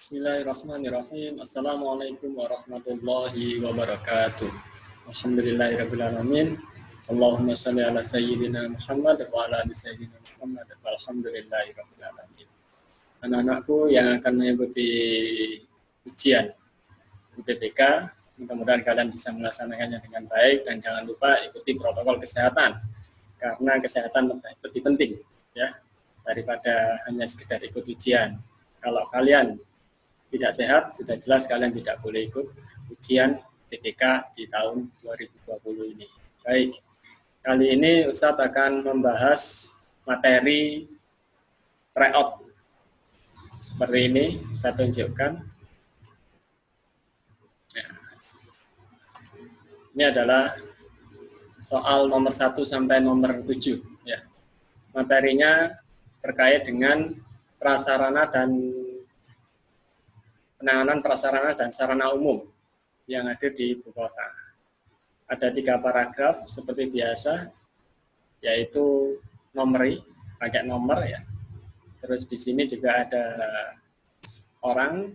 Bismillahirrahmanirrahim. Assalamualaikum warahmatullahi wabarakatuh. Alhamdulillahirrahmanirrahim. Allahumma salli ala sayyidina Muhammad wa ala ali sayyidina Muhammad. Alhamdulillahirrahmanirrahim. Anak-anakku yang akan mengikuti ujian UTBK, mudah-mudahan kalian bisa melaksanakannya dengan baik dan jangan lupa ikuti protokol kesehatan karena kesehatan lebih penting ya daripada hanya sekedar ikut ujian. Kalau kalian tidak sehat, sudah jelas kalian tidak boleh ikut ujian UTBK di tahun 2020 ini. Baik, kali ini Ustadz akan membahas materi tryout. Seperti ini, saya tunjukkan. Ini adalah soal nomor 1 sampai nomor 7. Ya. Materinya terkait dengan prasarana dan penanganan prasarana dan sarana umum yang ada di ibu kota. Ada 3 paragraf seperti biasa, yaitu nomori, pakai nomor ya. Terus di sini juga ada orang,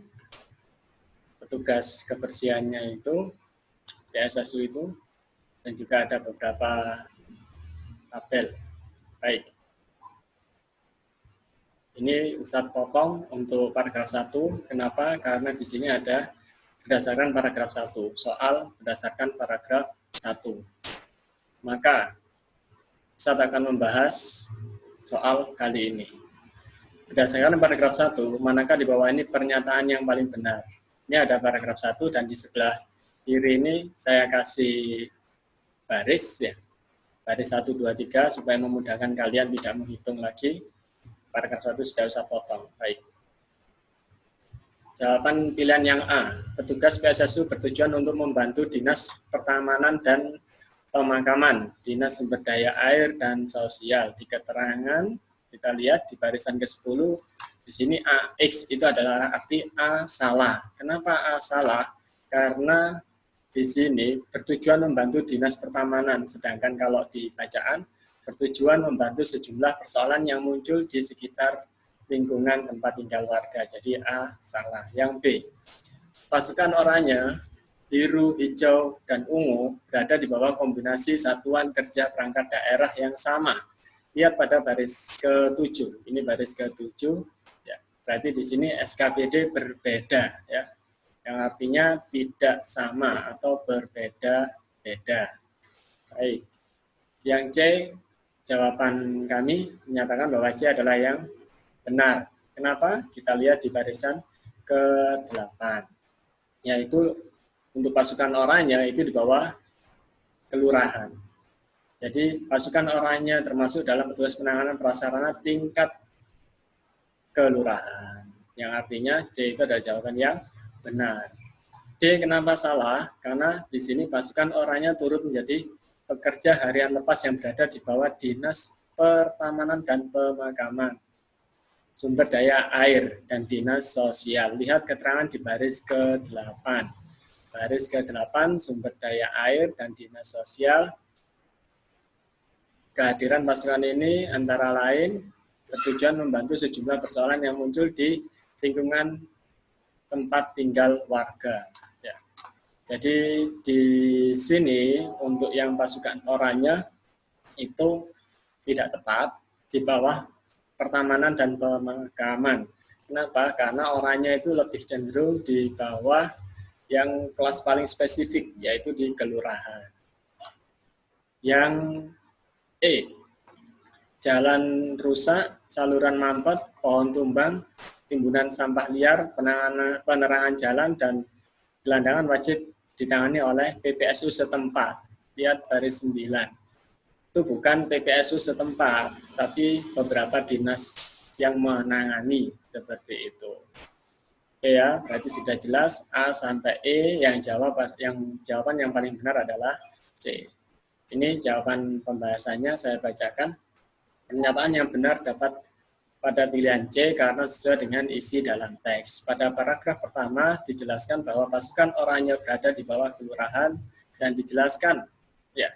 petugas kebersihannya itu, PSSU itu, dan juga ada beberapa tabel. Baik. Ini Ustadz potong untuk paragraf 1. Kenapa? Karena di sini ada berdasarkan paragraf 1. Soal berdasarkan paragraf 1. Maka Ustadz akan membahas soal kali ini. Berdasarkan paragraf 1, manakah di bawah ini pernyataan yang paling benar? Ini ada paragraf 1 dan di sebelah kiri ini saya kasih baris ya. Baris 1, 2, 3 supaya memudahkan kalian tidak menghitung lagi. Paragraf 1 sudah usah potong. Baik. Jawaban pilihan yang A. Petugas PSSU bertujuan untuk membantu Dinas Pertamanan dan Pemakaman, Dinas Sumber Daya Air dan Sosial. Di keterangan kita lihat di barisan ke-10 di sini AX itu adalah arti A salah. Kenapa A salah? Karena di sini bertujuan membantu Dinas Pertamanan, sedangkan kalau di bacaan bertujuan membantu sejumlah persoalan yang muncul di sekitar lingkungan tempat tinggal warga. Jadi A salah. Yang B, pasukan oranye biru, hijau, dan ungu berada di bawah kombinasi satuan kerja perangkat daerah yang sama. Lihat pada baris ke-7. Ini baris ke-7. Ya, berarti di sini SKPD berbeda, ya, yang artinya tidak sama atau berbeda-beda. Baik. Yang C, jawaban kami menyatakan bahwa C adalah yang benar. Kenapa? Kita lihat di barisan ke-8. Yaitu untuk pasukan oranye itu di bawah kelurahan. Jadi pasukan oranye termasuk dalam petugas penanganan prasarana tingkat kelurahan. Yang artinya C itu adalah jawaban yang benar. D kenapa salah? Karena di sini pasukan oranye turut menjadi pekerja harian lepas yang berada di bawah Dinas Pertamanan dan Pemakaman, Sumber Daya Air, dan Dinas Sosial. Lihat keterangan di baris ke-8. Baris ke-8, Sumber Daya Air dan Dinas Sosial. Kehadiran pasukan ini antara lain bertujuan membantu sejumlah persoalan yang muncul di lingkungan tempat tinggal warga. Jadi di sini untuk yang pasukan oranye itu tidak tepat di bawah pertamanan dan pemakaman. Kenapa? Karena oranye itu lebih cenderung di bawah yang kelas paling spesifik, yaitu di kelurahan. Yang E, jalan rusak, saluran mampet, pohon tumbang, timbunan sampah liar, penerangan jalan, dan gelandangan wajib ditangani oleh PPSU setempat. Lihat baris 9. Itu bukan PPSU setempat, tapi beberapa dinas yang menangani seperti itu. Oke ya, berarti sudah jelas A sampai E yang jawaban yang paling benar adalah C. Ini jawaban pembahasannya saya bacakan. Pernyataan yang benar dapat pada pilihan C karena sesuai dengan isi dalam teks. Pada paragraf pertama dijelaskan bahwa pasukan oranye berada di bawah kelurahan dan dijelaskan ya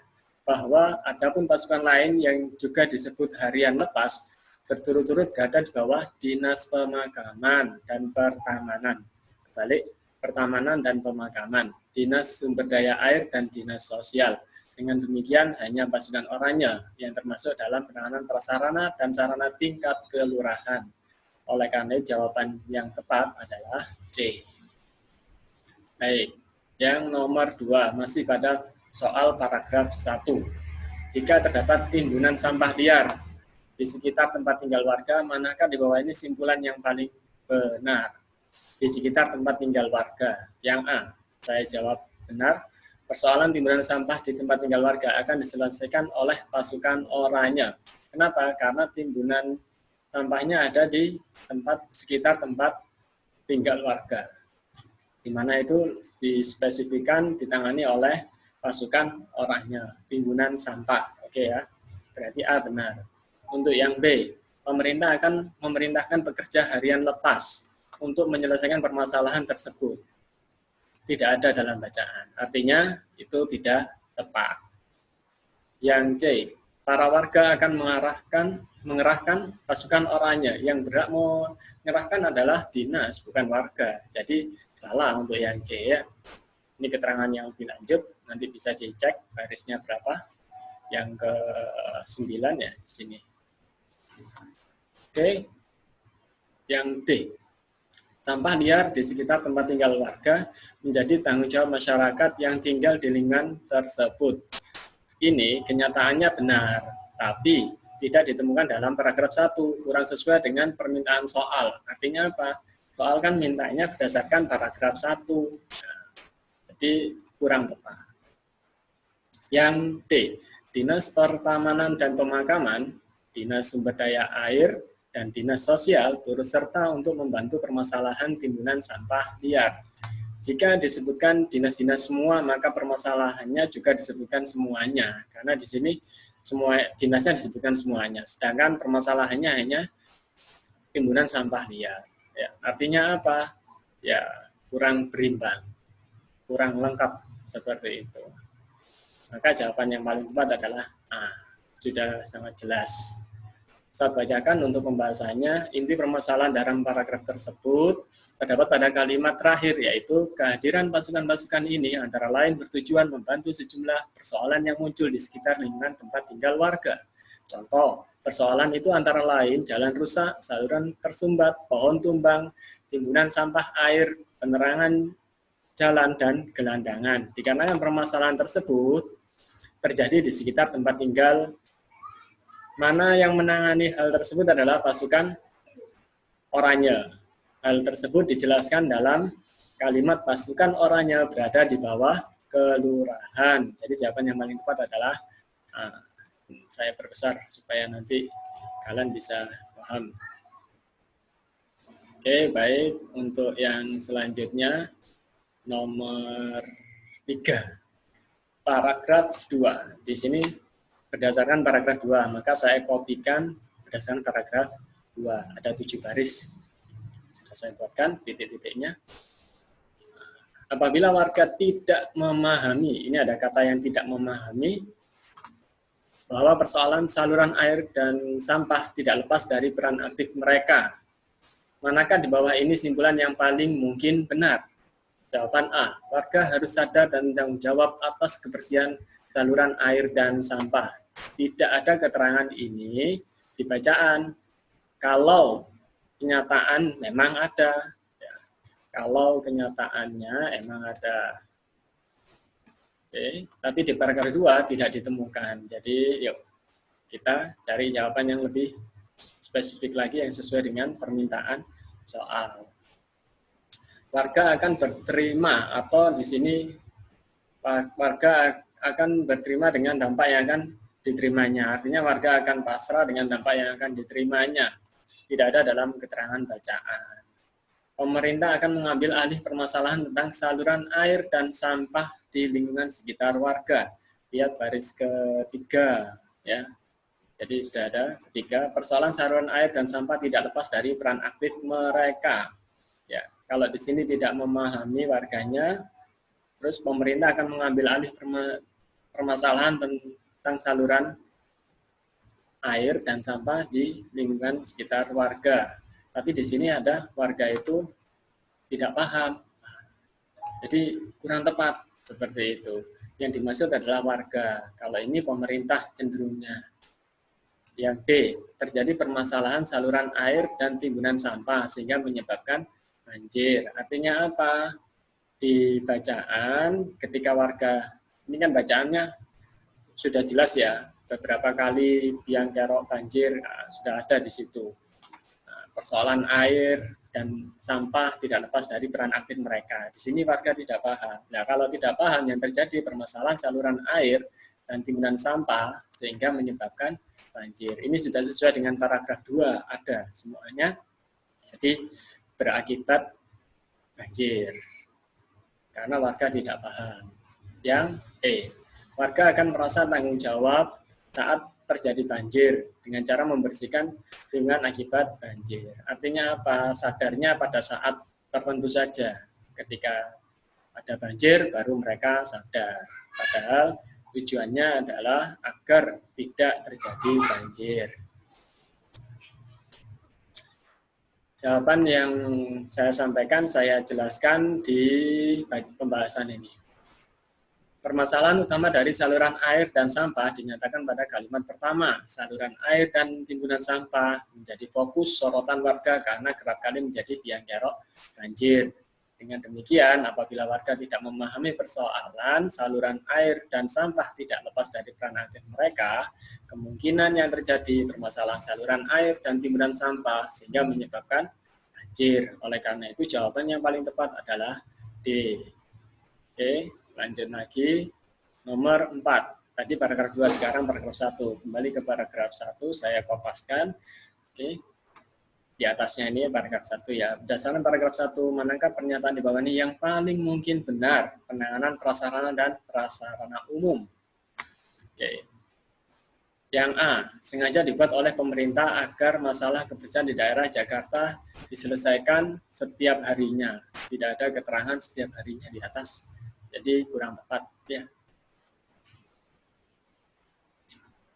bahwa adapun pasukan lain yang juga disebut harian lepas berturut-turut berada di bawah Dinas Pemakaman dan Pertamanan. Kebalik, Pertamanan dan Pemakaman, Dinas Sumber Daya Air dan Dinas Sosial. Dengan demikian, hanya pasukan oranye yang termasuk dalam penanganan prasarana dan sarana tingkat kelurahan. Oleh karena jawaban yang tepat adalah C. Baik, yang nomor 2 masih pada soal paragraf 1. Jika terdapat timbunan sampah liar di sekitar tempat tinggal warga, manakah di bawah ini simpulan yang paling benar? Di sekitar tempat tinggal warga. Yang A, saya jawab benar. Persoalan timbunan sampah di tempat tinggal warga akan diselesaikan oleh pasukan oranye. Kenapa? Karena timbunan sampahnya ada di sekitar tempat tinggal warga, di mana itu dispesifikan ditangani oleh pasukan oranye, timbunan sampah. Oke ya, berarti A benar. Untuk yang B, pemerintah akan memerintahkan pekerja harian lepas untuk menyelesaikan permasalahan tersebut. Tidak ada dalam bacaan, artinya itu tidak tepat. Yang C, para warga akan mengerahkan pasukan oranye. Yang berhak mengerahkan adalah dinas, bukan warga. Jadi salah untuk yang C ya. Ini keterangan yang lebih lanjut, nanti bisa dicek barisnya berapa. Yang ke-9 ya di sini. Oke. Yang D, sampah liar di sekitar tempat tinggal warga menjadi tanggung jawab masyarakat yang tinggal di lingkungan tersebut. Ini kenyataannya benar, tapi tidak ditemukan dalam paragraf 1, kurang sesuai dengan permintaan soal. Artinya apa? Soal kan mintanya berdasarkan paragraf 1. Nah, jadi kurang tepat. Yang D, Dinas Pertamanan dan Pemakaman, Dinas Sumber Daya Air, dan Dinas Sosial turut serta untuk membantu permasalahan timbunan sampah liar. Jika disebutkan dinas-dinas semua, maka permasalahannya juga disebutkan semuanya. Karena di sini semua dinasnya disebutkan semuanya. Sedangkan permasalahannya hanya timbunan sampah liar. Ya, artinya apa? Ya, kurang berimbang, kurang lengkap seperti itu. Maka jawaban yang paling tepat adalah A. Sudah sangat jelas. Saya bacakan untuk pembahasannya. Inti permasalahan dalam paragraf tersebut terdapat pada kalimat terakhir, yaitu kehadiran pasukan-pasukan ini antara lain bertujuan membantu sejumlah persoalan yang muncul di sekitar lingkungan tempat tinggal warga. Contoh, persoalan itu antara lain jalan rusak, saluran tersumbat, pohon tumbang, timbunan sampah air, penerangan jalan, dan gelandangan. Dikarenakan permasalahan tersebut terjadi di sekitar tempat tinggal, mana yang menangani hal tersebut adalah pasukan oranye. Hal tersebut dijelaskan dalam kalimat pasukan oranye berada di bawah kelurahan. Jadi jawaban yang paling tepat adalah saya perbesar supaya nanti kalian bisa paham. Oke, baik. Untuk yang selanjutnya, nomor 3. Paragraf 2. Di sini berdasarkan paragraf 2, maka saya kopikan berdasarkan paragraf 2. Ada 7 baris. Sudah saya buatkan titik-titiknya. Apabila warga tidak memahami, ini ada kata yang tidak memahami, bahwa persoalan saluran air dan sampah tidak lepas dari peran aktif mereka. Manakah di bawah ini simpulan yang paling mungkin benar? Jawaban A, warga harus sadar dan tanggung jawab atas kebersihan saluran air dan sampah. Tidak ada keterangan ini di bacaan. Kalau kenyataan memang ada. Ya. Kalau kenyataannya emang ada. Oke. Tapi di paragraf 2 tidak ditemukan. Jadi yuk kita cari jawaban yang lebih spesifik lagi yang sesuai dengan permintaan soal. Warga akan berterima atau di sini warga akan berterima dengan dampak yang akan diterimanya. Artinya warga akan pasrah dengan dampak yang akan diterimanya. Tidak ada dalam keterangan bacaan. Pemerintah akan mengambil alih permasalahan tentang saluran air dan sampah di lingkungan sekitar warga. Lihat baris ketiga, ya. Jadi sudah ada ketiga, persoalan saluran air dan sampah tidak lepas dari peran aktif mereka. Ya, kalau di sini tidak memahami warganya, terus pemerintah akan mengambil alih permasalahan tentang saluran air dan sampah di lingkungan sekitar warga. Tapi di sini ada warga itu tidak paham. Jadi kurang tepat seperti itu. Yang dimaksud adalah warga. Kalau ini pemerintah cenderungnya. Yang B, terjadi permasalahan saluran air dan timbunan sampah sehingga menyebabkan banjir. Artinya apa? Di bacaan ketika warga, ini kan bacaannya sudah jelas ya, beberapa kali biang kerok banjir sudah ada di situ. Persoalan air dan sampah tidak lepas dari peran aktif mereka. Di sini warga tidak paham. Nah, kalau tidak paham yang terjadi permasalahan saluran air dan timbunan sampah sehingga menyebabkan banjir. Ini sudah sesuai dengan paragraf 2, ada semuanya. Jadi berakibat banjir. Karena warga tidak paham. Yang E, warga akan merasa tanggung jawab saat terjadi banjir dengan cara membersihkan lingkungan akibat banjir. Artinya apa? Sadarnya pada saat tertentu saja. Ketika ada banjir, baru mereka sadar. Padahal tujuannya adalah agar tidak terjadi banjir. Jawaban yang saya sampaikan, saya jelaskan di pembahasan ini. Permasalahan utama dari saluran air dan sampah dinyatakan pada kalimat pertama. Saluran air dan timbunan sampah menjadi fokus sorotan warga karena kerap kali menjadi biang kerok banjir. Dengan demikian, apabila warga tidak memahami persoalan saluran air dan sampah tidak lepas dari peran aktif mereka, kemungkinan yang terjadi permasalahan saluran air dan timbunan sampah sehingga menyebabkan banjir. Oleh karena itu, jawaban yang paling tepat adalah D. Oke, lanjut lagi. Nomor 4. Tadi paragraf 2, sekarang paragraf 1. Kembali ke paragraf 1, saya kopaskan. Oke. Di atasnya ini paragraf 1 ya. Berdasarkan paragraf 1, manakah pernyataan di bawah ini yang paling mungkin benar? Penanganan prasarana dan prasarana umum. Oke. Yang A, sengaja dibuat oleh pemerintah agar masalah kebersihan di daerah Jakarta diselesaikan setiap harinya. Tidak ada keterangan setiap harinya di atas. Jadi kurang tepat ya.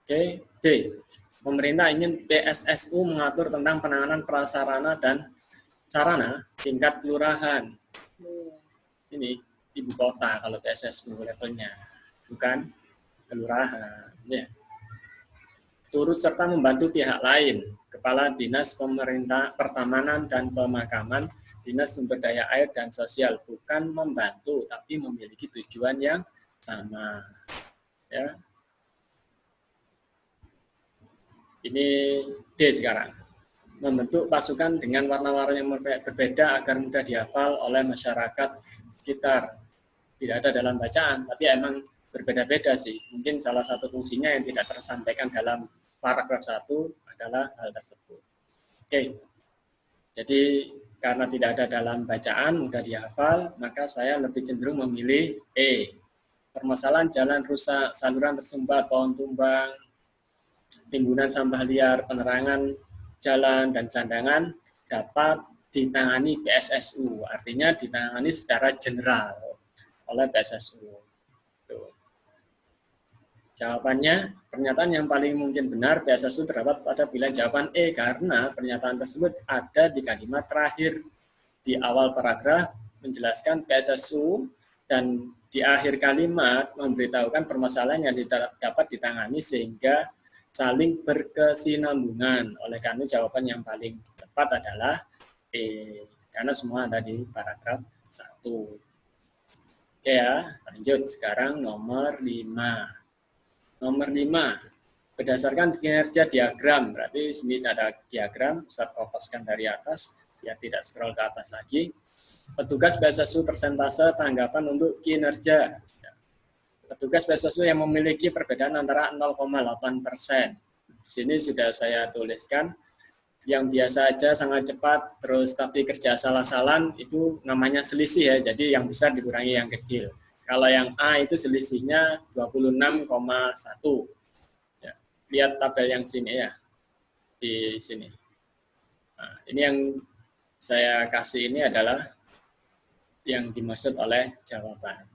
Oke, B. Pemerintah ingin PSSU mengatur tentang penanganan prasarana dan sarana tingkat kelurahan. Ini ibu kota kalau PSSU levelnya, bukan kelurahan. Ya. Turut serta membantu pihak lain, Kepala Dinas Pemerintah Pertamanan dan Pemakaman, Dinas Sumber Daya Air dan Sosial, bukan membantu, tapi memiliki tujuan yang sama. Ya. Ini D sekarang. Membentuk pasukan dengan warna-warna yang berbeda agar mudah dihafal oleh masyarakat sekitar. Tidak ada dalam bacaan, tapi emang berbeda-beda sih. Mungkin salah satu fungsinya yang tidak tersampaikan dalam paragraf 1 adalah hal tersebut. Oke. Jadi karena tidak ada dalam bacaan, mudah dihafal, maka saya lebih cenderung memilih E. Permasalahan jalan rusak, saluran tersumbat, pohon tumbang, timbunan sampah liar, penerangan jalan dan gelandangan dapat ditangani PSSU. Artinya ditangani secara general oleh PSSU. Tuh. Jawabannya, pernyataan yang paling mungkin benar PSSU terdapat pada pilihan jawaban E karena pernyataan tersebut ada di kalimat terakhir di awal paragraf menjelaskan PSSU dan di akhir kalimat memberitahukan permasalahan yang dapat ditangani sehingga saling berkesinambungan. Oleh karena jawaban yang paling tepat adalah E, karena semua ada di paragraf 1. Oke ya, lanjut sekarang nomor 5. Nomor 5, berdasarkan kinerja diagram, berarti sini ada diagram, saya kopaskan dari atas, biar tidak scroll ke atas lagi. Petugas PSSU persentase tanggapan untuk kinerja. Petugas PSSU yang memiliki perbedaan antara 0,8%. Di sini sudah saya tuliskan, yang biasa aja sangat cepat, terus tapi kerja salah-salan, itu namanya selisih ya, jadi yang besar dikurangi yang kecil. Kalau yang A itu selisihnya 26,1. Ya, lihat tabel yang sini ya, di sini. Nah, ini yang saya kasih ini adalah yang dimaksud oleh jawaban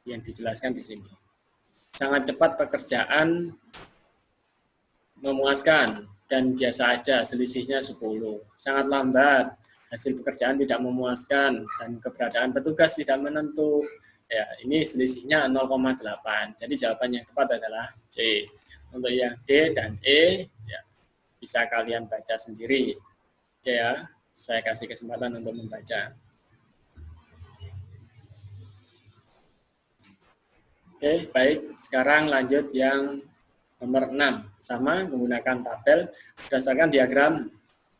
yang dijelaskan di sini. Sangat cepat pekerjaan memuaskan dan biasa aja, selisihnya 10. Sangat lambat, hasil pekerjaan tidak memuaskan, dan keberadaan petugas tidak menentu. Ya, ini selisihnya 0,8. Jadi jawaban yang tepat adalah C. Untuk yang D dan E, ya, bisa kalian baca sendiri. Oke ya, saya kasih kesempatan untuk membaca. Oke, baik. Sekarang lanjut yang nomor 6. Sama, menggunakan tabel berdasarkan diagram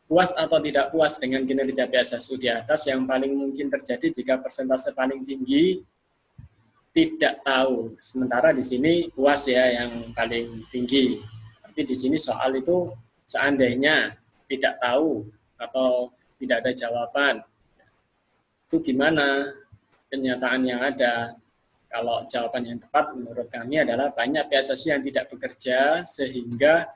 puas atau tidak puas dengan kinerja PSSU di atas yang paling mungkin terjadi jika persentase paling tinggi tidak tahu. Sementara di sini puas ya yang paling tinggi. Tapi di sini soal itu seandainya tidak tahu atau tidak ada jawaban. Itu gimana kenyataan yang ada? Kalau jawaban yang tepat menurut kami adalah banyak PSSU yang tidak bekerja sehingga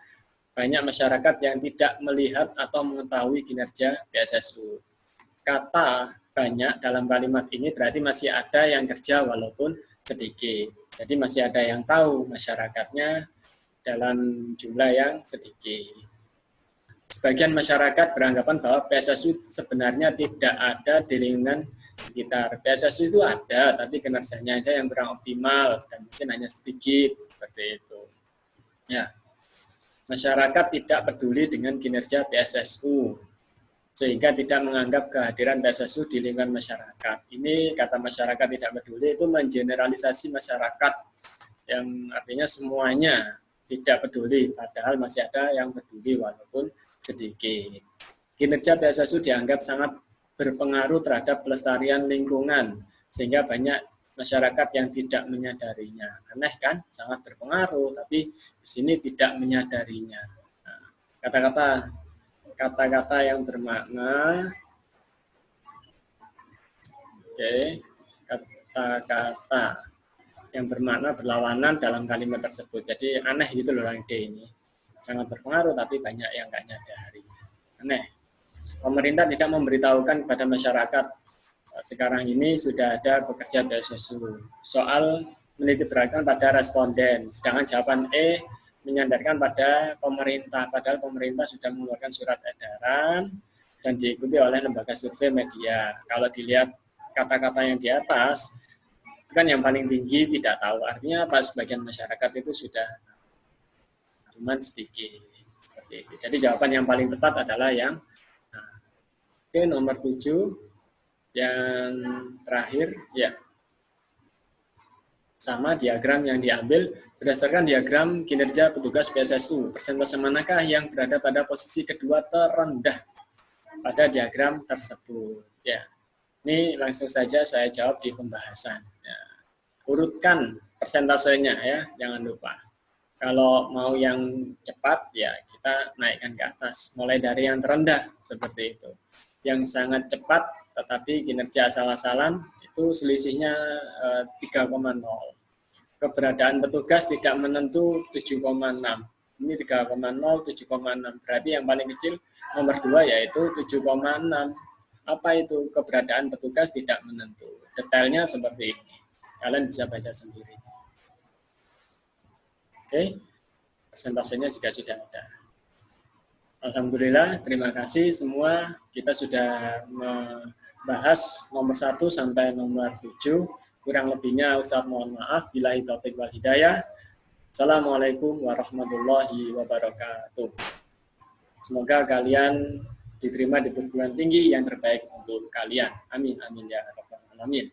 banyak masyarakat yang tidak melihat atau mengetahui kinerja PSSU. Kata banyak dalam kalimat ini berarti masih ada yang kerja walaupun sedikit. Jadi masih ada yang tahu masyarakatnya dalam jumlah yang sedikit. Sebagian masyarakat beranggapan bahwa PSSU sebenarnya tidak ada di lingkungan sekitar. PSSU itu ada, tapi kinerjanya aja yang kurang optimal dan mungkin hanya sedikit seperti itu. Ya. Masyarakat tidak peduli dengan kinerja PSSU, sehingga tidak menganggap kehadiran PSSU di lingkungan masyarakat. Ini kata masyarakat tidak peduli itu mengeneralisasi masyarakat, yang artinya semuanya tidak peduli, padahal masih ada yang peduli walaupun sedikit. Kinerja PSSU dianggap sangat berpengaruh terhadap pelestarian lingkungan, sehingga banyak masyarakat yang tidak menyadarinya. Aneh kan? Sangat berpengaruh, tapi di sini tidak menyadarinya. Kata-kata yang bermakna, kata-kata yang bermakna berlawanan dalam kalimat tersebut. Jadi aneh gitu loh yang D ini. Sangat berpengaruh, tapi banyak yang nggak nyadari. Aneh. Pemerintah tidak memberitahukan kepada masyarakat sekarang ini sudah ada pekerja PSSU. Soal menitik beratkan pada responden, sedangkan jawaban E menyandarkan pada pemerintah, padahal pemerintah sudah mengeluarkan surat edaran dan diikuti oleh lembaga survei media. Kalau dilihat kata-kata yang di atas, kan yang paling tinggi tidak tahu. Artinya apa? Sebagian masyarakat itu sudah cuma sedikit. Seperti itu. Jadi jawaban yang paling tepat adalah yang nomor 7. Yang terakhir, ya, sama diagram yang diambil berdasarkan diagram kinerja petugas PSSU. Persentase manakah yang berada pada posisi kedua terendah pada diagram tersebut? Ya, ini langsung saja saya jawab di pembahasan. Ya. Urutkan persentasenya ya, jangan lupa. Kalau mau yang cepat, ya kita naikkan ke atas. Mulai dari yang terendah, seperti itu. Yang sangat cepat tetapi kinerja asal-asalan itu selisihnya 3,0. Keberadaan petugas tidak menentu 7,6. Ini 3,0, 7,6. Berarti yang paling kecil nomor 2 yaitu 7,6. Apa itu keberadaan petugas tidak menentu? Detailnya seperti ini. Kalian bisa baca sendiri. Oke, persentasenya juga sudah ada. Alhamdulillah, terima kasih semua. Kita sudah bahas nomor 1 sampai nomor 7. Kurang lebihnya Ustaz mohon maaf. Billahi taufiq wal hidayah. Assalamualaikum warahmatullahi wabarakatuh. Semoga kalian diterima di perguruan tinggi yang terbaik untuk kalian. Amin amin ya rabbal alamin.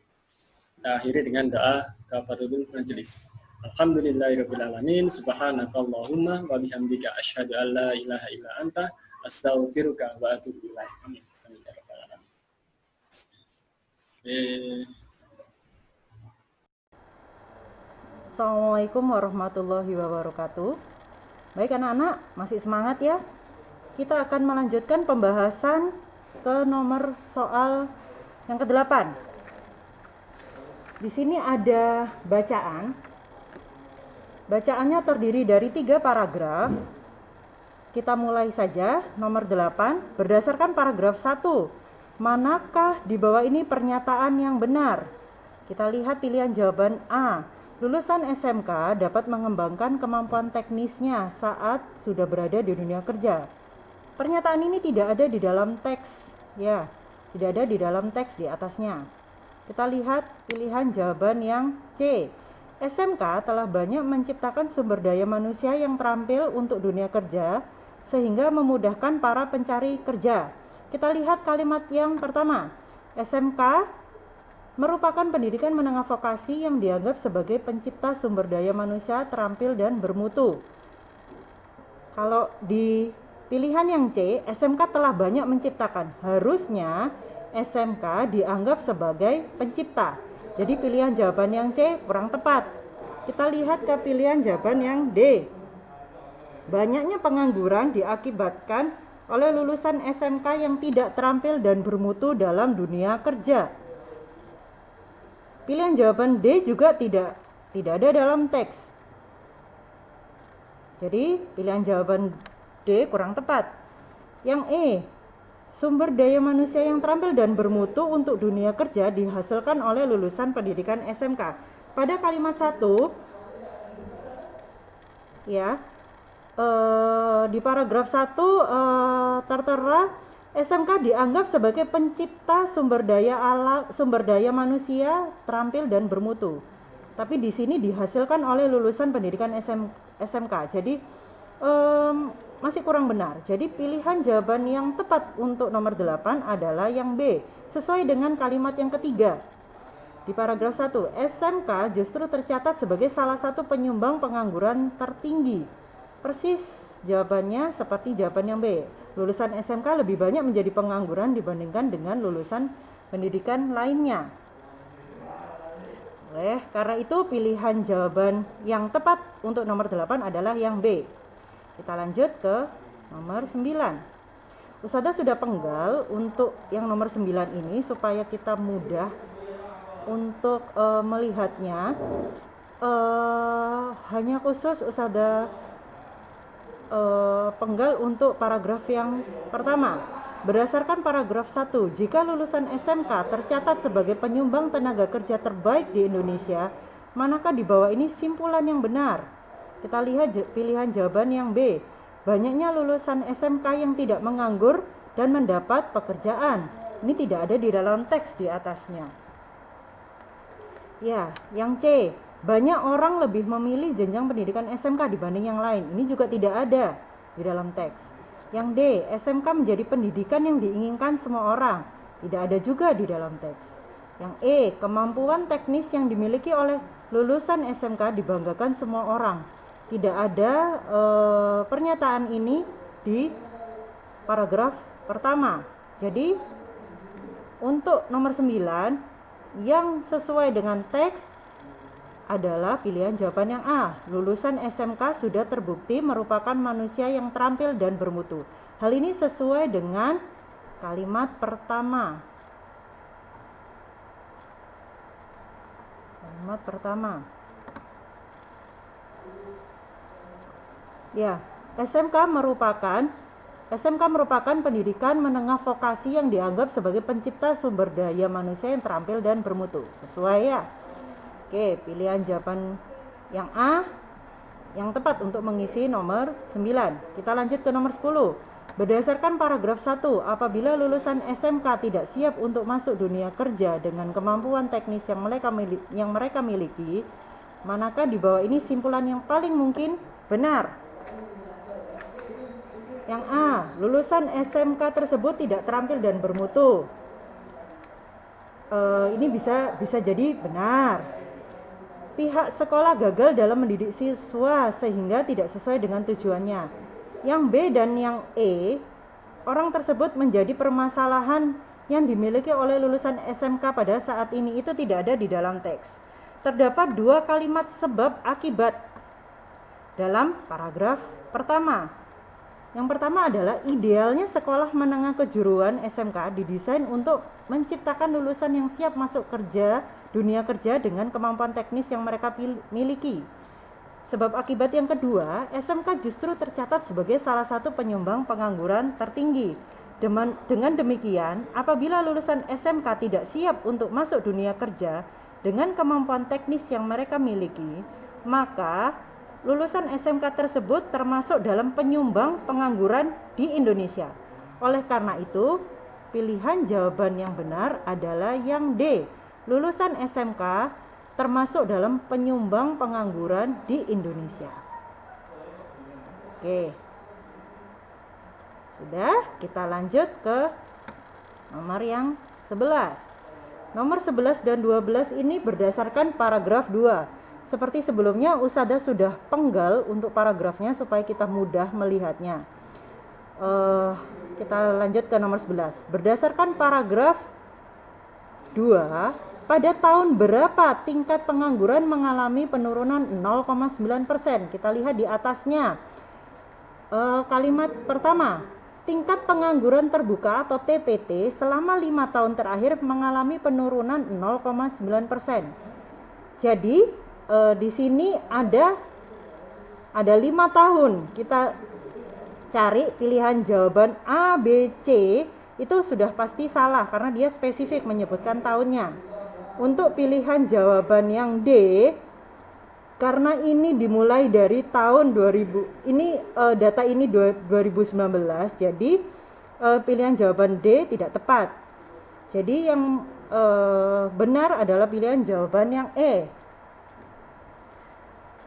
Kita akhiri dengan doa kafaratul majelis. Alhamdulillahirabbil alamin. Subhanakallahumma wa bihamdika asyhadu an la ilaha illa anta astaghfiruka wa atubu ilaik. Amin. Assalamualaikum warahmatullahi wabarakatuh. Baik anak-anak, masih semangat ya? Kita akan melanjutkan pembahasan ke nomor soal yang ke-8. Di sini ada bacaan. Bacaannya terdiri dari 3 paragraf. Kita mulai saja nomor 8 berdasarkan paragraf 1. Manakah di bawah ini pernyataan yang benar? Kita lihat pilihan jawaban A. lulusan SMK dapat mengembangkan kemampuan teknisnya saat sudah berada di dunia kerja. Pernyataan ini tidak ada di dalam teks, ya, tidak ada di dalam teks di atasnya. Kita lihat pilihan jawaban yang C. SMK telah banyak menciptakan sumber daya manusia yang terampil untuk dunia kerja, sehingga memudahkan para pencari kerja. Kita lihat kalimat yang pertama. SMK merupakan pendidikan menengah vokasi yang dianggap sebagai pencipta sumber daya manusia terampil dan bermutu. Kalau di pilihan yang C, SMK telah banyak menciptakan. Harusnya SMK dianggap sebagai pencipta. Jadi pilihan jawaban yang C kurang tepat. Kita lihat ke pilihan jawaban yang D. Banyaknya pengangguran diakibatkan oleh lulusan SMK yang tidak terampil dan bermutu dalam dunia kerja. Pilihan jawaban D juga tidak ada dalam teks. Jadi pilihan jawaban D kurang tepat. Yang E, sumber daya manusia yang terampil dan bermutu untuk dunia kerja dihasilkan oleh lulusan pendidikan SMK. Pada kalimat 1, ya, di paragraf 1 tertera SMK dianggap sebagai pencipta sumber daya manusia terampil dan bermutu. Tapi di sini dihasilkan oleh lulusan pendidikan SMK. Jadi masih kurang benar. Jadi pilihan jawaban yang tepat untuk nomor 8 adalah yang B, sesuai dengan kalimat yang ketiga. Di paragraf 1, SMK justru tercatat sebagai salah satu penyumbang pengangguran tertinggi. Persis jawabannya seperti jawaban yang B. Lulusan SMK lebih banyak menjadi pengangguran dibandingkan dengan lulusan pendidikan lainnya. Karena itu pilihan jawaban yang tepat untuk nomor 8 adalah yang B. Kita lanjut ke nomor 9. Ustazah sudah penggal untuk yang nomor 9 ini supaya kita mudah untuk melihatnya. Hanya khusus Ustazah penggal untuk paragraf yang pertama. Berdasarkan paragraf 1, jika lulusan SMK tercatat sebagai penyumbang tenaga kerja terbaik di Indonesia, manakah di bawah ini simpulan yang benar? Kita lihat pilihan jawaban yang B. Banyaknya lulusan SMK yang tidak menganggur dan mendapat pekerjaan. Ini tidak ada di dalam teks di atasnya. Ya, yang C. Banyak orang lebih memilih jenjang pendidikan SMK dibanding yang lain. Ini juga tidak ada di dalam teks. Yang D, SMK menjadi pendidikan yang diinginkan semua orang. Tidak ada juga di dalam teks. Yang E, kemampuan teknis yang dimiliki oleh lulusan SMK dibanggakan semua orang. Tidak ada pernyataan ini di paragraf pertama. Jadi untuk nomor 9 yang sesuai dengan teks adalah pilihan jawaban yang A. Lulusan SMK sudah terbukti merupakan manusia yang terampil dan bermutu. Hal ini sesuai dengan kalimat pertama. Kalimat pertama. Ya, SMK merupakan pendidikan menengah vokasi yang dianggap sebagai pencipta sumber daya manusia yang terampil dan bermutu. Sesuai ya? Oke, pilihan jawaban yang A yang tepat untuk mengisi nomor 9. Kita lanjut ke nomor 10. Berdasarkan paragraf 1, apabila lulusan SMK tidak siap untuk masuk dunia kerja dengan kemampuan teknis yang mereka miliki, manakah di bawah ini simpulan yang paling mungkin benar? Yang A, lulusan SMK tersebut tidak terampil dan bermutu. Ini bisa jadi benar. Pihak sekolah gagal dalam mendidik siswa sehingga tidak sesuai dengan tujuannya. Yang B dan yang E, orang tersebut menjadi permasalahan yang dimiliki oleh lulusan SMK pada saat ini, itu tidak ada di dalam teks. Terdapat 2 kalimat sebab akibat dalam paragraf pertama. Yang pertama adalah idealnya sekolah menengah kejuruan SMK didesain untuk menciptakan lulusan yang siap masuk dunia kerja dengan kemampuan teknis yang mereka miliki. Sebab akibat yang kedua, SMK justru tercatat sebagai salah satu penyumbang pengangguran tertinggi. Dengan demikian, apabila lulusan SMK tidak siap untuk masuk dunia kerja dengan kemampuan teknis yang mereka miliki, maka lulusan SMK tersebut termasuk dalam penyumbang pengangguran di Indonesia. Oleh karena itu, pilihan jawaban yang benar adalah yang D. Lulusan SMK termasuk dalam penyumbang pengangguran di Indonesia. Oke. Sudah, kita lanjut ke nomor yang 11. Nomor 11 dan 12 ini berdasarkan paragraf 2. Seperti sebelumnya, Ustadzah sudah penggal untuk paragrafnya supaya kita mudah melihatnya. Kita lanjut ke nomor 11. Berdasarkan paragraf 2, pada tahun berapa tingkat pengangguran mengalami penurunan 0,9%? Kita lihat di atasnya. Kalimat pertama, tingkat pengangguran terbuka atau TPT selama 5 tahun terakhir mengalami penurunan 0,9%. Jadi di sini ada 5 tahun. Kita cari pilihan jawaban A, B, C, itu sudah pasti salah karena dia spesifik menyebutkan tahunnya. Untuk pilihan jawaban yang D, karena ini dimulai dari tahun 2000, ini data ini 2019, jadi pilihan jawaban D tidak tepat. Jadi yang benar adalah pilihan jawaban yang E.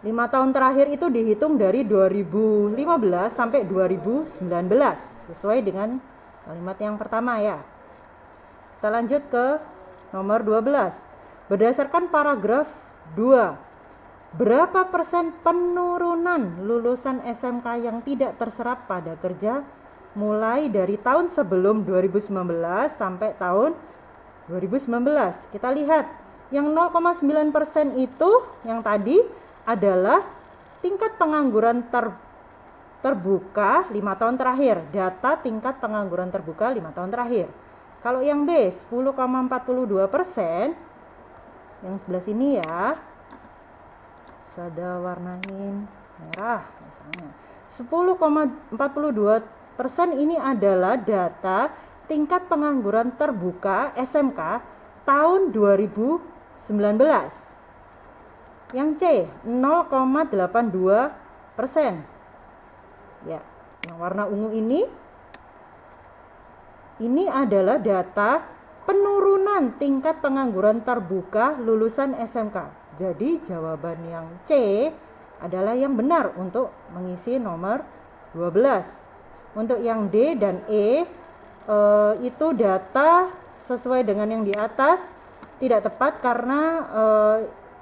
5 tahun terakhir itu dihitung dari 2015 sampai 2019 sesuai dengan kalimat yang pertama ya. Kita lanjut ke nomor 12. Berdasarkan paragraf 2, berapa persen penurunan lulusan SMK yang tidak terserap pada kerja mulai dari tahun sebelum 2019 sampai tahun 2019? Kita lihat yang 0,9% itu yang tadi adalah tingkat pengangguran terbuka 5 tahun terakhir, data tingkat pengangguran terbuka 5 tahun terakhir. Kalau yang B 10,42%, yang sebelah sini ya, ada warnain merah misalnya. 10,42% ini adalah data tingkat pengangguran terbuka SMK tahun 2019. Yang C 0,82%. Ya, yang warna ungu ini adalah data penurunan tingkat pengangguran terbuka lulusan SMK. Jadi jawaban yang C adalah yang benar untuk mengisi nomor 12. Untuk yang D dan E itu data sesuai dengan yang di atas tidak tepat karena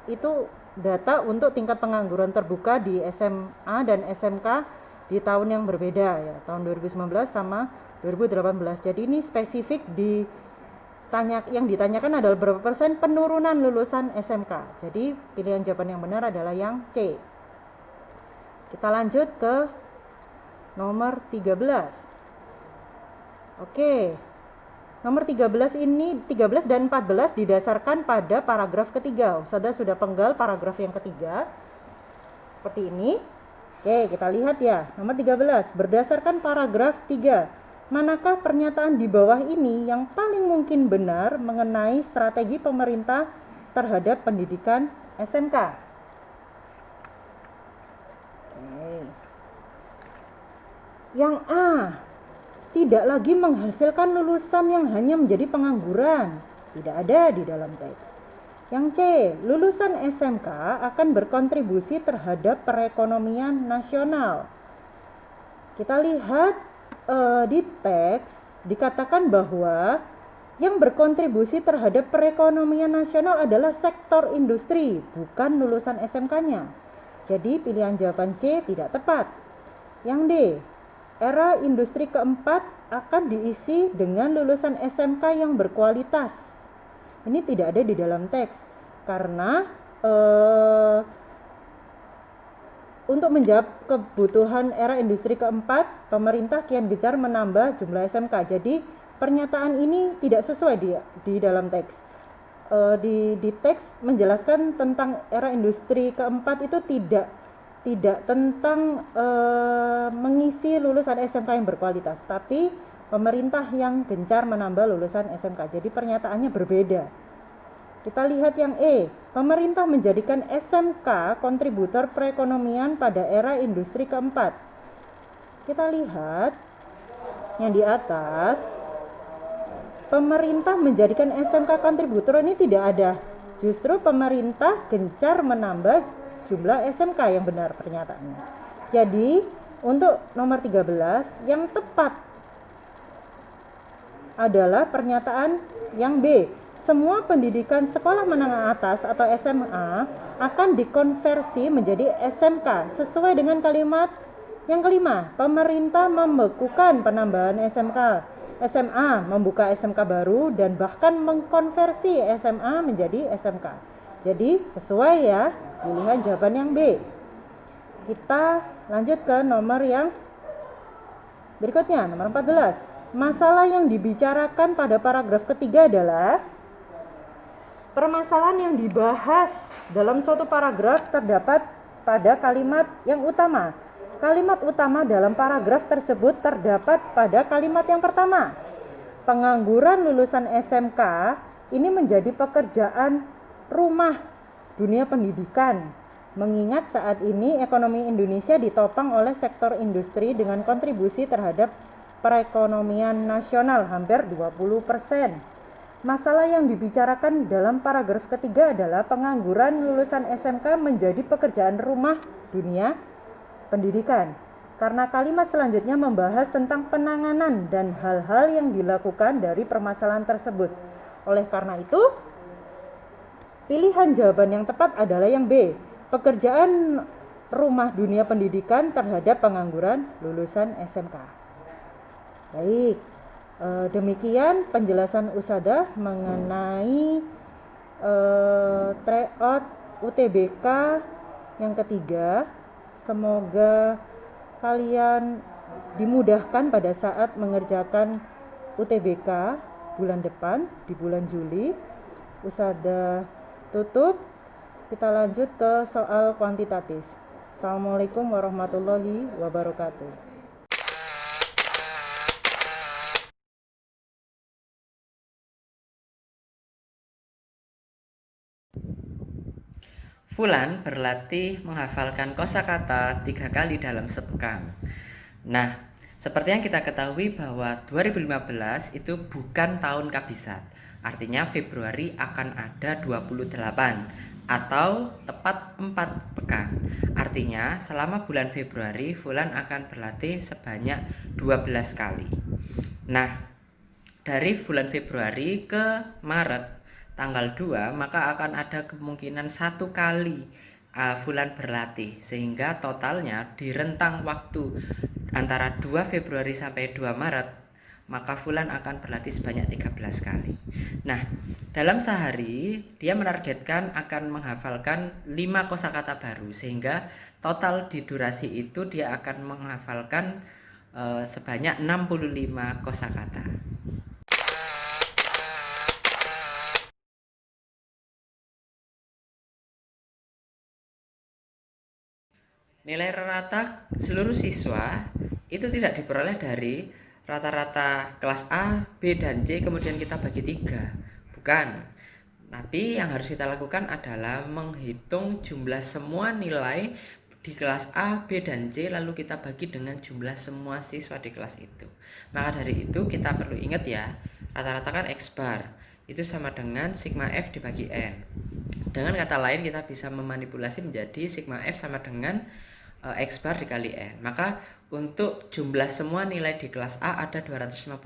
itu data untuk tingkat pengangguran terbuka di SMA dan SMK di tahun yang berbeda ya, tahun 2019 sama 2018. Jadi ini spesifik yang ditanyakan adalah berapa persen penurunan lulusan SMK. Jadi pilihan jawaban yang benar adalah yang C. Kita lanjut ke nomor 13. Oke. Nomor 13 dan 14 didasarkan pada paragraf ketiga. Ustadzah sudah penggal paragraf yang ketiga. Seperti ini. Oke, kita lihat ya. Nomor 13, berdasarkan paragraf 3, manakah pernyataan di bawah ini yang paling mungkin benar mengenai strategi pemerintah terhadap pendidikan SMK? Oke. Yang A, tidak lagi menghasilkan lulusan yang hanya menjadi pengangguran. Tidak ada di dalam teks. Yang C, lulusan SMK akan berkontribusi terhadap perekonomian nasional. Kita lihat di teks dikatakan bahwa yang berkontribusi terhadap perekonomian nasional adalah sektor industri, bukan lulusan SMK-nya. Jadi pilihan jawaban C tidak tepat. Yang D, era industri keempat akan diisi dengan lulusan SMK yang berkualitas. Ini tidak ada di dalam teks karena untuk menjawab kebutuhan era industri keempat, pemerintah kian gencar menambah jumlah SMK. Jadi pernyataan ini tidak sesuai di dalam teks. Di teks menjelaskan tentang era industri keempat itu tidak tentang mengisi lulusan SMK yang berkualitas, tapi pemerintah yang gencar menambah lulusan SMK. Jadi pernyataannya berbeda. Kita lihat yang E, pemerintah menjadikan SMK kontributor perekonomian pada era industri keempat. Kita lihat yang di atas, pemerintah menjadikan SMK kontributor ini tidak ada. Justru pemerintah gencar menambah jumlah SMK yang benar pernyataannya. Jadi, untuk nomor 13 yang tepat adalah pernyataan yang B. Semua pendidikan sekolah menengah atas atau SMA akan dikonversi menjadi SMK sesuai dengan kalimat yang kelima. Pemerintah membekukan penambahan SMA, membuka SMK baru dan bahkan mengkonversi SMA menjadi SMK. Jadi sesuai ya, pilihan jawaban yang B. Kita lanjut ke nomor yang berikutnya, nomor 14. Masalah yang dibicarakan pada paragraf ketiga adalah permasalahan yang dibahas dalam suatu paragraf terdapat pada kalimat yang utama. Kalimat utama dalam paragraf tersebut terdapat pada kalimat yang pertama. Pengangguran lulusan SMK ini menjadi pekerjaan rumah dunia pendidikan. Mengingat saat ini ekonomi Indonesia ditopang oleh sektor industri dengan kontribusi terhadap perekonomian nasional hampir 20%. Masalah yang dibicarakan dalam paragraf ketiga adalah pengangguran lulusan SMK menjadi pekerjaan rumah dunia pendidikan. Karena kalimat selanjutnya membahas tentang penanganan dan hal-hal yang dilakukan dari permasalahan tersebut. Oleh karena itu, pilihan jawaban yang tepat adalah yang B. Pekerjaan rumah dunia pendidikan terhadap pengangguran lulusan SMK. Baik. Demikian penjelasan Usadah mengenai tryout UTBK yang ketiga. Semoga kalian dimudahkan pada saat mengerjakan UTBK bulan depan di bulan Juli. Usadah tutup. Kita lanjut ke soal kuantitatif. Assalamualaikum warahmatullahi wabarakatuh. Fulan berlatih menghafalkan kosakata 3 kali dalam sepekan. Nah, seperti yang kita ketahui bahwa 2015 itu bukan tahun kabisat. Artinya Februari akan ada 28 atau tepat 4 pekan. Artinya selama bulan Februari Fulan akan berlatih sebanyak 12 kali. Nah, dari bulan Februari ke Maret tanggal 2 maka akan ada kemungkinan 1 kali Fulan berlatih, sehingga totalnya di rentang waktu antara 2 Februari sampai 2 Maret maka Fulan akan berlatih sebanyak 13 kali. Nah, dalam sehari dia menargetkan akan menghafalkan 5 kosakata baru, sehingga total di durasi itu dia akan menghafalkan sebanyak 65 kosakata. Nilai rata seluruh siswa itu tidak diperoleh dari rata-rata kelas A, B, dan C kemudian kita bagi 3. Bukan. Tapi yang harus kita lakukan adalah menghitung jumlah semua nilai di kelas A, B, dan C lalu kita bagi dengan jumlah semua siswa di kelas itu. Maka dari itu kita perlu ingat ya, rata-rata kan X bar itu sama dengan sigma F dibagi N. Dengan kata lain kita bisa memanipulasi menjadi sigma F sama dengan X bar dikali N. Maka untuk jumlah semua nilai di kelas A ada 252,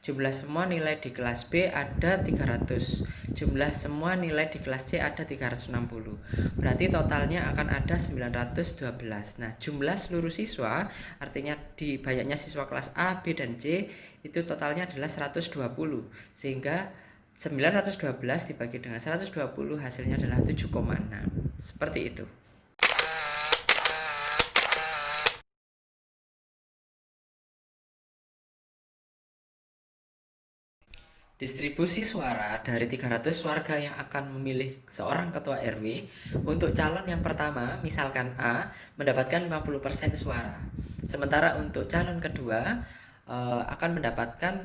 jumlah semua nilai di kelas B ada 300, jumlah semua nilai di kelas C ada 360. Berarti totalnya akan ada 912. Nah, jumlah seluruh siswa artinya di banyaknya siswa kelas A, B, dan C itu totalnya adalah 120. Sehingga 912 dibagi dengan 120 hasilnya adalah 7,6. Seperti itu. Distribusi suara dari 300 warga yang akan memilih seorang ketua RW. Untuk calon yang pertama, misalkan A, mendapatkan 50% suara. Sementara untuk calon kedua akan mendapatkan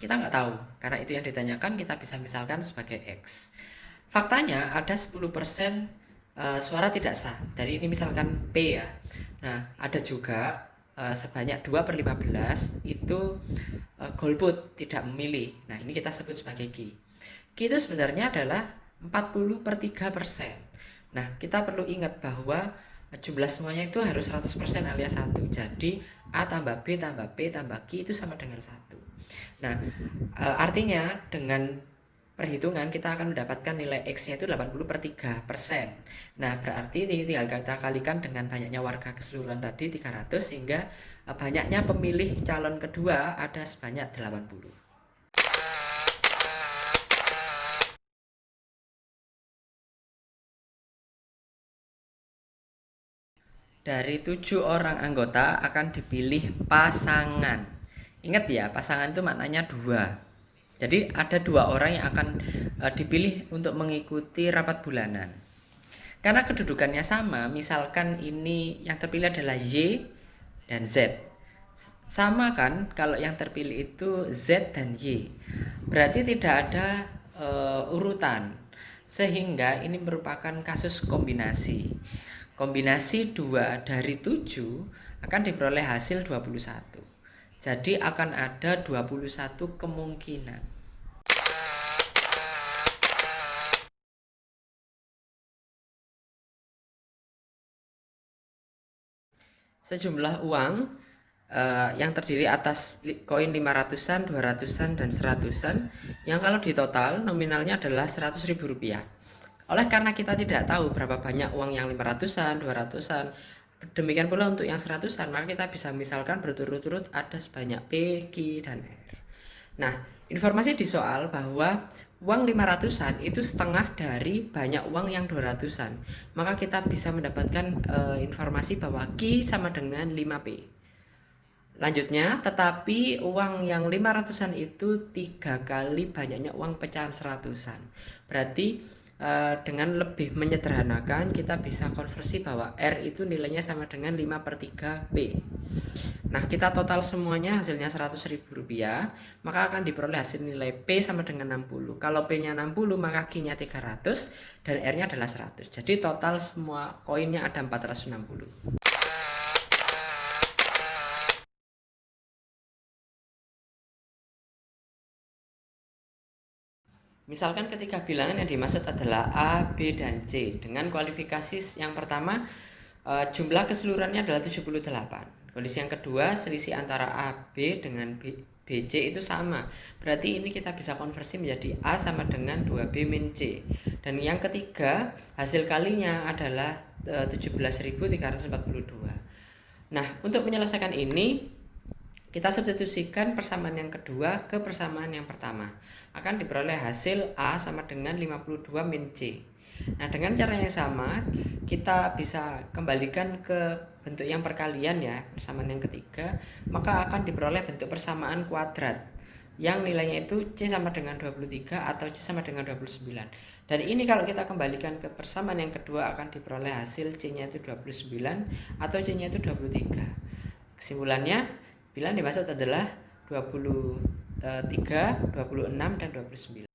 Kita nggak tahu, karena itu yang ditanyakan kita bisa misalkan sebagai X. Faktanya ada 10% suara tidak sah. Dari ini misalkan P ya. Nah, ada juga sebanyak 2/15 itu golput, tidak memilih. Nah, ini kita sebut sebagai Q. Q itu sebenarnya adalah 40/3%. Nah, kita perlu ingat bahwa jumlah semuanya itu harus 100% alias 1. Jadi A tambah B tambah P tambah Q itu sama dengan 1. Nah, artinya dengan perhitungan kita akan mendapatkan nilai X-nya itu 80/3%. Nah, berarti ini tinggal kita kalikan dengan banyaknya warga keseluruhan tadi 300, sehingga banyaknya pemilih calon kedua ada sebanyak 80. Dari 7 orang anggota akan dipilih pasangan. Ingat ya, pasangan itu maknanya 2. Jadi ada 2 orang yang akan dipilih untuk mengikuti rapat bulanan. Karena kedudukannya sama, misalkan ini yang terpilih adalah Y dan Z. Sama kan kalau yang terpilih itu Z dan Y. Berarti tidak ada urutan. Sehingga ini merupakan kasus kombinasi. Kombinasi 2 dari 7 akan diperoleh hasil 21. Jadi akan ada 21 kemungkinan. Sejumlah uang yang terdiri atas koin 500-an, 200-an, dan 100-an yang kalau ditotal nominalnya adalah Rp100.000. Oleh karena kita tidak tahu berapa banyak uang yang 500-an, 200-an, demikian pula untuk yang 100-an, maka kita bisa misalkan berturut-turut ada sebanyak P, Q, dan R. Nah, informasi di soal bahwa uang 500-an itu setengah dari banyak uang yang 200-an. Maka kita bisa mendapatkan informasi bahwa Q sama dengan 5P. Lanjutnya, tetapi uang yang 500-an itu 3 kali banyaknya uang pecahan 100-an. Berarti dengan lebih menyederhanakan kita bisa konversi bahwa R itu nilainya sama dengan 5/3 P. Nah, kita total semuanya hasilnya Rp100.000, maka akan diperoleh hasil nilai P sama dengan 60. Kalau P nya 60 maka Q nya 300 dan R nya adalah 100. Jadi total semua koinnya ada 460. Misalkan ketika bilangan yang dimaksud adalah A, B, dan C. Dengan kualifikasi yang pertama, jumlah keseluruhannya adalah 78. Kondisi yang kedua, selisih antara A, B dengan BC itu sama. Berarti ini kita bisa konversi menjadi A sama dengan 2B min C. Dan yang ketiga, hasil kalinya adalah 17.342. Nah, untuk menyelesaikan ini, kita substitusikan persamaan yang kedua ke persamaan yang pertama. Akan diperoleh hasil A sama dengan 52 min C. Nah, dengan cara yang sama, kita bisa kembalikan ke bentuk yang perkalian ya, persamaan yang ketiga, maka akan diperoleh bentuk persamaan kuadrat yang nilainya itu C sama dengan 23 atau C sama dengan 29. Dan ini kalau kita kembalikan ke persamaan yang kedua akan diperoleh hasil C-nya itu 29 atau C-nya itu 23. Kesimpulannya, bilangan dimaksud adalah 23, 26, dan 29.